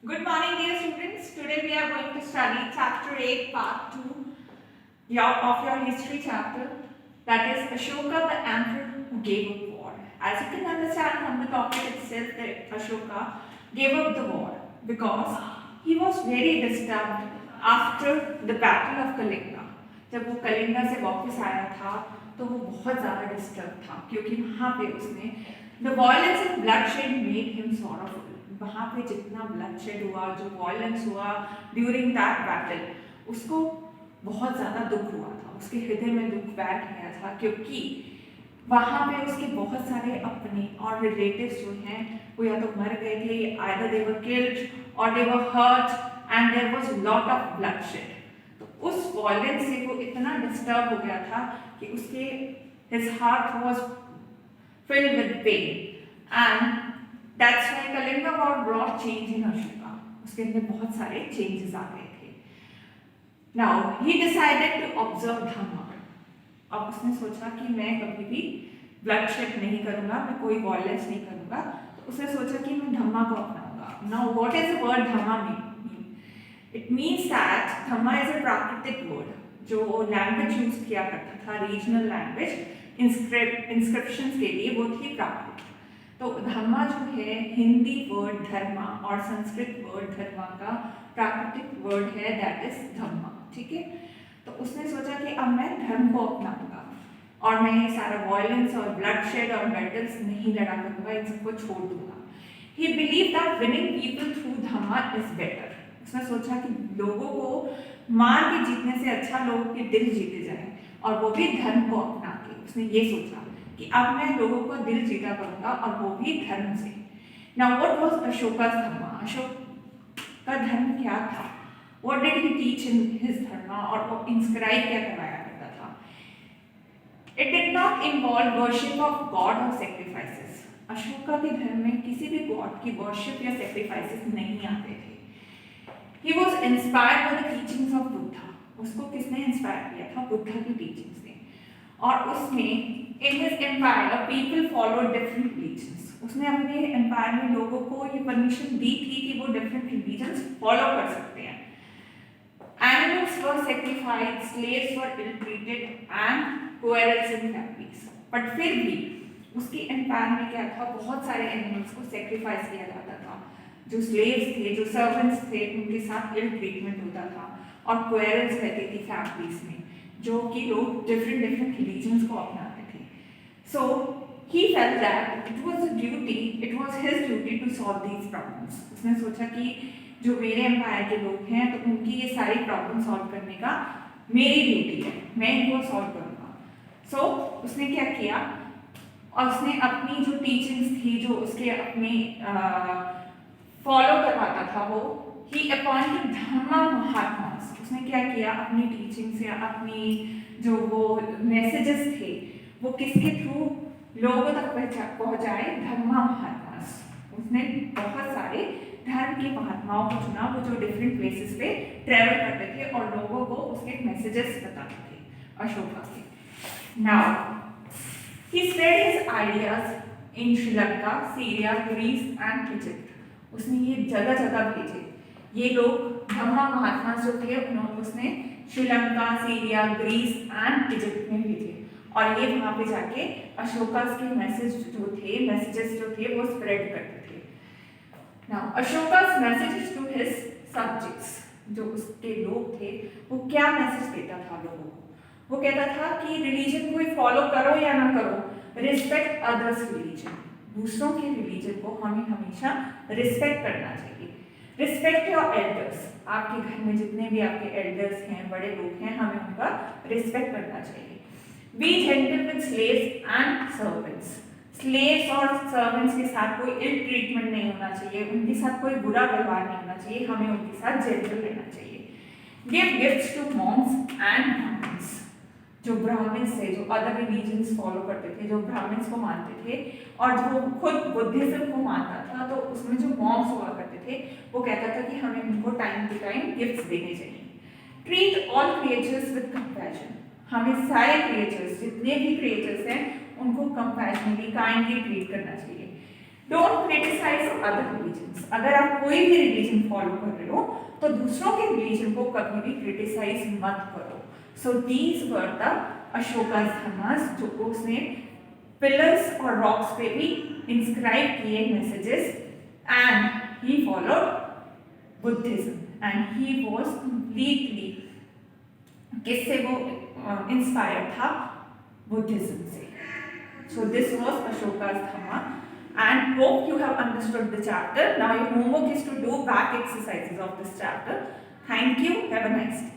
Good morning, dear students. Today we are going to study chapter 8, part 2 of your history chapter, that is Ashoka, the emperor who gave up war. As you can understand from the topic itself, that Ashoka gave up the war because he was very disturbed after the battle of Kalinga. जब वो कलिंगा से वापस आया था तो वो बहुत ज़्यादा डिस्टर्ब था क्योंकि वहाँ पे उसने the violence and bloodshed made him sorrowful. वहाँ पे जितना bloodshed हुआ, जो violence हुआ during that battle, उसको बहुत ज़्यादा दुख हुआ था, उसके हृदय में दुख बैठ गया था क्योंकि वहाँ पे उसके बहुत सारे अपने और रिलेटिव्स जो हैं वो या तो मर गए थे, either they were killed or they were hurt and there was lot of bloodshed. तो उस violence से वो इतना डिस्टर्ब हो गया था कि उसके his heart was filled with pain, and that's why Kalinga war brought change in Ashoka. उसके अंदर बहुत सारे changes आ गए थे. Now he decided to observe Dhamma. अब उसने सोचा कि मैं कभी भी bloodshed नहीं करूँगा, मैं कोई violence नहीं करूँगा, तो उसने सोचा कि मैं धम्मा को अपनाऊँगा. Now what is the word Dhamma mean? It means that Dhamma is a प्राकृतिक word जो language use किया करता था, regional language. इंस्क्रिप्शंस के लिए वो थी प्राकृत. तो धम्मा जो है हिंदी वर्ड धर्मा और संस्कृत वर्ड धर्मा का प्राकृतिक वर्ड है, दैट इज धम्मा. ठीक है, तो उसने सोचा कि अब मैं धर्म को अपनाऊंगा और मैं ये सारा वायलेंस और ब्लडशेड और बैटल्स नहीं लड़ा करूंगा, इन सबको छोड़ दूंगा. ही believe that winning people through Dhamma is better. उसने सोचा कि लोगों को मार के जीतने से अच्छा लोगों के दिल जीते जाए, और वो भी धर्म को अपना के. उसने ये सोचा कि अब मैं लोगों को दिल जीता करूंगा और वो भी धर्म से. नाउ व्हाट वाज अशोका's धर्म? अशोक का धर्म क्या था? What did he teach in his धर्म, और वो इंस्क्राइब क्या करवाया करता था? It did not involve worship of God और सैक्रिफाइसेस. अशोका के धर्म में किसी भी गॉड की वर्शिप या सैक्रिफाइसेस नहीं आते थे. He was inspired by the teachings of Buddha. उसको किसने इंस्पायर किया था? बुद्धा की टीचिंग्स ने. और उसमें in his empire people follow different religions. उसने अपने एम्पायर में लोगों को ये परमिशन दी थी कि वो डिफरेंट रिलीजन्स फॉलो कर सकते हैं. Animals were sacrificed, slaves were ill treated and quarrels in families. But फिर भी उसके एम्पायर में क्या था? बहुत सारे एनिमल्स को सैक्रिफाइस किया जाता था. जो स्लेव्स थे, जो सर्वेंट्स थे, उनके साथ इल ट्रीटमेंट होता था, और क्वेरल्स रहती थी फैमिलीज में, जो कि लोग डिफरेंट रिलीजन्स को अपनाते थे. So he felt that it was his duty to solve these problems. उसने सोचा कि जो मेरे एम्पायर के लोग हैं तो उनकी ये सारी प्रॉब्लम सॉल्व करने का मेरी ड्यूटी है, मैं इनको सॉल्व करूँगा. सो उसने क्या किया, और उसने अपनी जो टीचिंग्स थी, जो उसके अपने फॉलो करवाता था, वो ही अपॉइंटेड धम्मा महात्मास. उसने क्या किया, अपनी टीचिंग से अपनी जो वो मैसेजेस थे वो किसके थ्रू लोगों तक पहुंचाए? धम्मा महात्मास. उसने बहुत सारे धर्म के महात्माओं को चुना, वो जो डिफरेंट प्लेसेस पे ट्रेवल करते थे और लोगों को उसके मैसेजेस बताते थे अशोका के. Now he spread his ideas in Sri Lanka, Syria, Greece and Egypt. उसने ये जगह जगह भेजे. ये लोग धम्मा महात्मा जो थे उन्होंने उसने Sri Lanka, Syria, Greece and Egypt में भेजे, और ये वहाँ पे जाके अशोका के मैसेजेस जो थे वो स्प्रेड करते थे. Now Ashoka's messages to his subjects, जो उसके लोग थे, वो क्या मैसेज देता था लोगों को? वो कहता था कि रिलीजन को फॉलो करो या ना करो, रिस्पेक्ट अदर्स रिलीजन. दूसरों के रिलीजन को हमें हमेशा रिस्पेक्ट करना चाहिए. Respect your elders. आपके घर में जितने भी आपके एल्डर्स हैं, बड़े लोग हैं, हमें उनका रिस्पेक्ट करना चाहिए. B gentle with slaves and servants. Slaves और सर्वेंट्स के साथ कोई इल ट्रीटमेंट नहीं होना चाहिए, उनके साथ कोई बुरा व्यवहार नहीं होना चाहिए, हमें उनके साथ जेंटल रहना चाहिए. Give gifts to monks and brahmins. जो ब्राह्मण्स थे, जो अदर रिलीजन्स फॉलो करते थे, जो ब्राह्मण्स को मानते थे और जो खुद बुद्धिज्म को मानता था, तो उसमें जो मॉन्क्स हुआ करते थे वो कहता था कि हमें उनको टाइम टू टाइम गिफ्ट्स देने चाहिए. Treat all creatures with compassion. हमें सारे क्रिएचर्स, जितने भी क्रिएचर्स हैं, उनको कंपैशनली, काइंडली ट्रीट करना चाहिए. Don't criticise other religions. अगर आप कोई भी रिलीजन फॉलो कर रहे हो तो दूसरों के रिलीजन को कभी भी क्रिटिसाइज मत करो। सो दीज वर द अशोका's धर्मास, जो उसने पिलर्स और रॉक्स पे भी इंस्क्राइब किए messages, and he followed Buddhism and he was completely, किससे वो इंस्पायर्ड था? बुद्धिज्म से। So this was Ashoka's Dhamma, and hope you have understood the chapter. Now your homework is to do back exercises of this chapter. Thank you. Have a nice day.